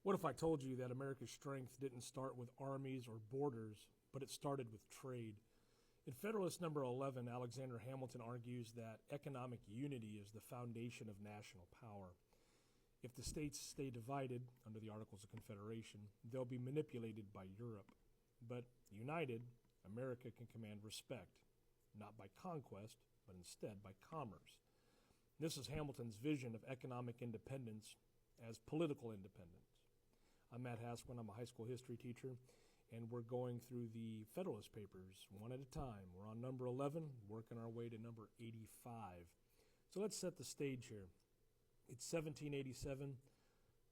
What if I told you that America's strength didn't start with armies or borders, but it started with trade? In Federalist number 11, Alexander Hamilton argues that economic unity is the foundation of national power. If the states stay divided under the Articles of Confederation, they'll be manipulated by Europe. But united, America can command respect, not by conquest, but instead by commerce. This is Hamilton's vision of economic independence as political independence. I'm Matt Haskell. I'm a high school history teacher, and we're going through the Federalist Papers one at a time. We're on number 11, working our way to number 85. So let's set the stage here. It's 1787.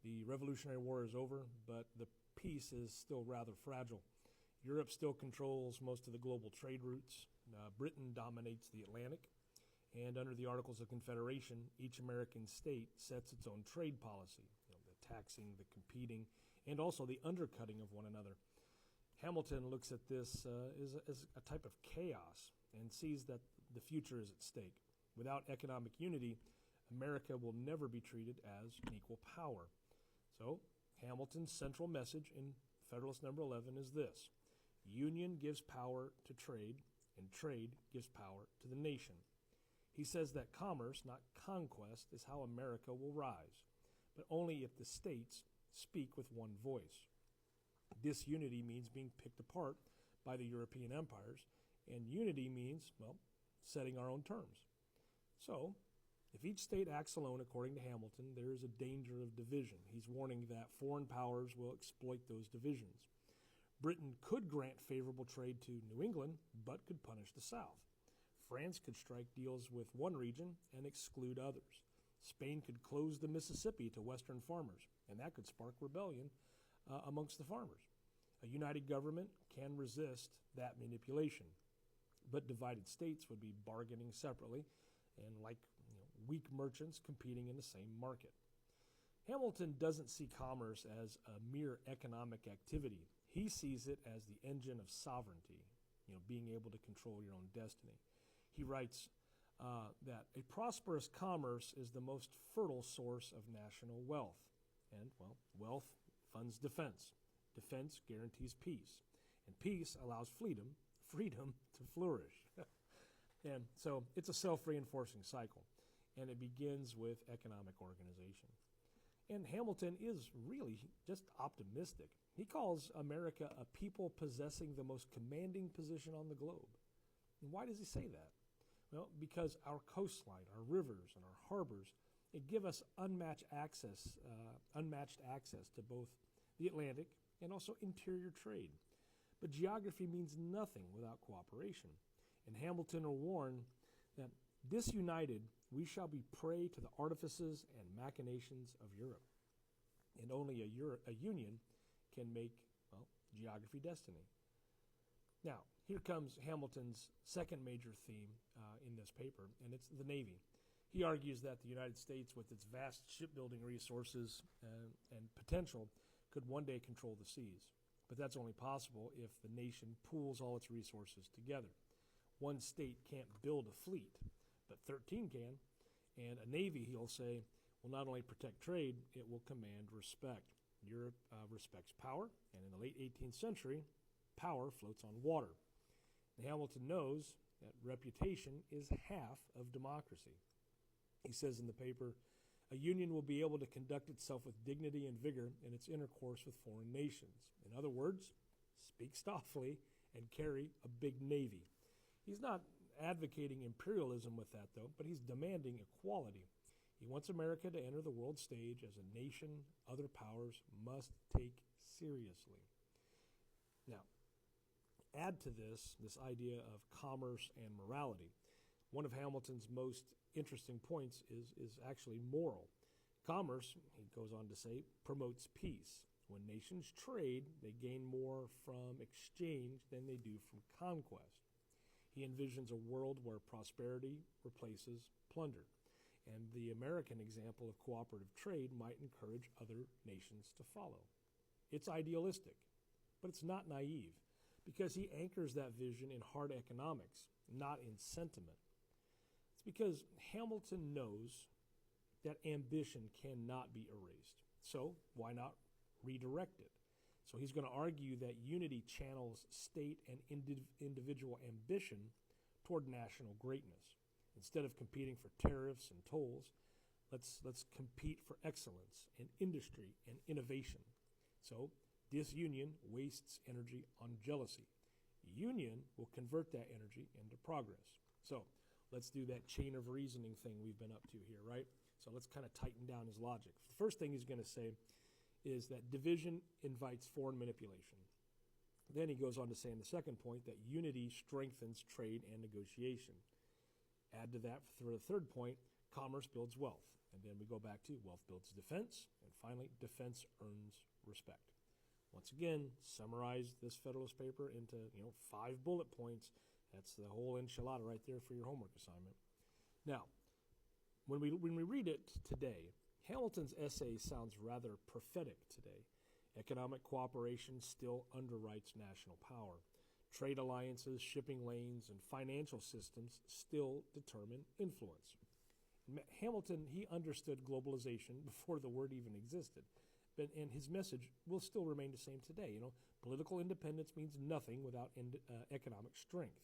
The Revolutionary War is over, but the peace is still rather fragile. Europe still controls most of the global trade routes. Britain dominates the Atlantic. And under the Articles of Confederation, each American state sets its own trade policy, the taxing, the competing, and also the undercutting of one another. Hamilton looks at this as a type of chaos and sees that the future is at stake. Without economic unity, America will never be treated as an equal power. So Hamilton's central message in Federalist number 11 is this: union gives power to trade, and trade gives power to the nation. He says that commerce, not conquest, is how America will rise, but only if the states speak with one voice. Disunity means being picked apart by the European empires, and unity means, setting our own terms. So, if each state acts alone, according to Hamilton, there is a danger of division. He's warning that foreign powers will exploit those divisions. Britain could grant favorable trade to New England, but could punish the South. France could strike deals with one region and exclude others. Spain could close the Mississippi to Western farmers, and that could spark rebellion amongst the farmers. A united government can resist that manipulation, but divided states would be bargaining separately and like weak merchants competing in the same market. Hamilton doesn't see commerce as a mere economic activity. He sees it as the engine of sovereignty, being able to control your own destiny. He writes that a prosperous commerce is the most fertile source of national wealth. And, wealth funds defense. Defense guarantees peace. And peace allows freedom to flourish. And so it's a self-reinforcing cycle. And it begins with economic organization. And Hamilton is really just optimistic. He calls America a people possessing the most commanding position on the globe. And why does he say that? Well, because our coastline, our rivers, and our harbors, it give us unmatched access to both the Atlantic and also interior trade. But geography means nothing without cooperation. And Hamilton will warn that disunited, we shall be prey to the artifices and machinations of Europe. And only a union can make, geography destiny. Now, here comes Hamilton's second major theme in this paper, and it's the Navy. He argues that the United States, with its vast shipbuilding resources and potential, could one day control the seas. But that's only possible if the nation pools all its resources together. One state can't build a fleet, but 13 can. And a navy, he'll say, will not only protect trade, it will command respect. Europe respects power, and in the late 18th century, power floats on water. And Hamilton knows that reputation is half of democracy. He says in the paper, a union will be able to conduct itself with dignity and vigor in its intercourse with foreign nations. In other words, speak softly and carry a big navy. He's not advocating imperialism with that, though, but he's demanding equality. He wants America to enter the world stage as a nation other powers must take seriously. Now, add to this idea of commerce and morality. One of Hamilton's most interesting points is actually moral. Commerce, he goes on to say, promotes peace. When nations trade, they gain more from exchange than they do from conquest. He envisions a world where prosperity replaces plunder. And the American example of cooperative trade might encourage other nations to follow. It's idealistic, but it's not naive, because he anchors that vision in hard economics, not in sentiment. It's because Hamilton knows that ambition cannot be erased. So why not redirected. So he's going to argue that unity channels state and individual ambition toward national greatness. Instead of competing for tariffs and tolls, let's compete for excellence in industry and innovation. So disunion wastes energy on jealousy. Union will convert that energy into progress. So let's do that chain of reasoning thing we've been up to here, right? So let's kind of tighten down his logic. The first thing he's going to say is that division invites foreign manipulation. Then he goes on to say in the second point that unity strengthens trade and negotiation. Add to that for the third point, commerce builds wealth. And then we go back to wealth builds defense. And finally, defense earns respect. Once again, summarize this Federalist paper into 5 bullet points. That's the whole enchilada right there for your homework assignment. Now, when we read it today, Hamilton's essay sounds rather prophetic today. Economic cooperation still underwrites national power. Trade alliances, shipping lanes, and financial systems still determine influence. Hamilton, he understood globalization before the word even existed. And his message will still remain the same today. Political independence means nothing without economic strength.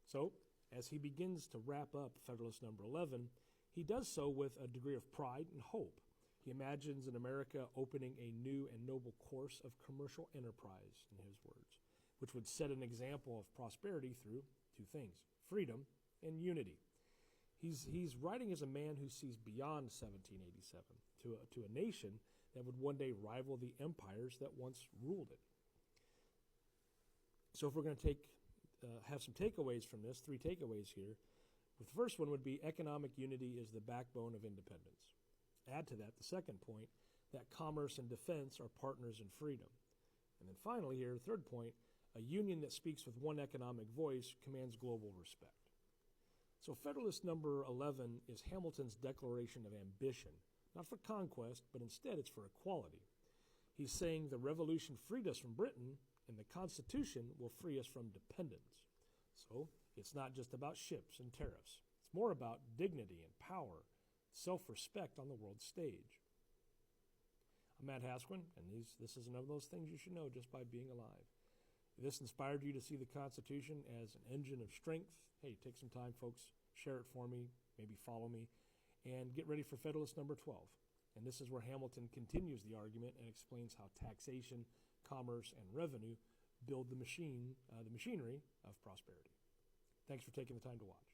So, as he begins to wrap up Federalist number 11, he does so with a degree of pride and hope. He imagines in America opening a new and noble course of commercial enterprise, in his words, which would set an example of prosperity through 2 things, freedom and unity. He's writing as a man who sees beyond 1787 to a nation that would one day rival the empires that once ruled it. So if we're going to have some takeaways from this, 3 takeaways here. The first one would be economic unity is the backbone of independence. Add to that the second point, that commerce and defense are partners in freedom. And then finally here, third point, a union that speaks with one economic voice commands global respect. So Federalist number 11 is Hamilton's declaration of ambition, not for conquest, but instead it's for equality. He's saying the Revolution freed us from Britain, and the Constitution will free us from dependence. So it's not just about ships and tariffs. It's more about dignity and power, self-respect on the world stage. I'm Matt Hasquin, and this is one of those things you should know just by being alive. If this inspired you to see the Constitution as an engine of strength, hey, take some time, folks, share it for me, maybe follow me, and get ready for Federalist number 12. And this is where Hamilton continues the argument and explains how taxation, commerce, and revenue build the machinery of prosperity. Thanks for taking the time to watch.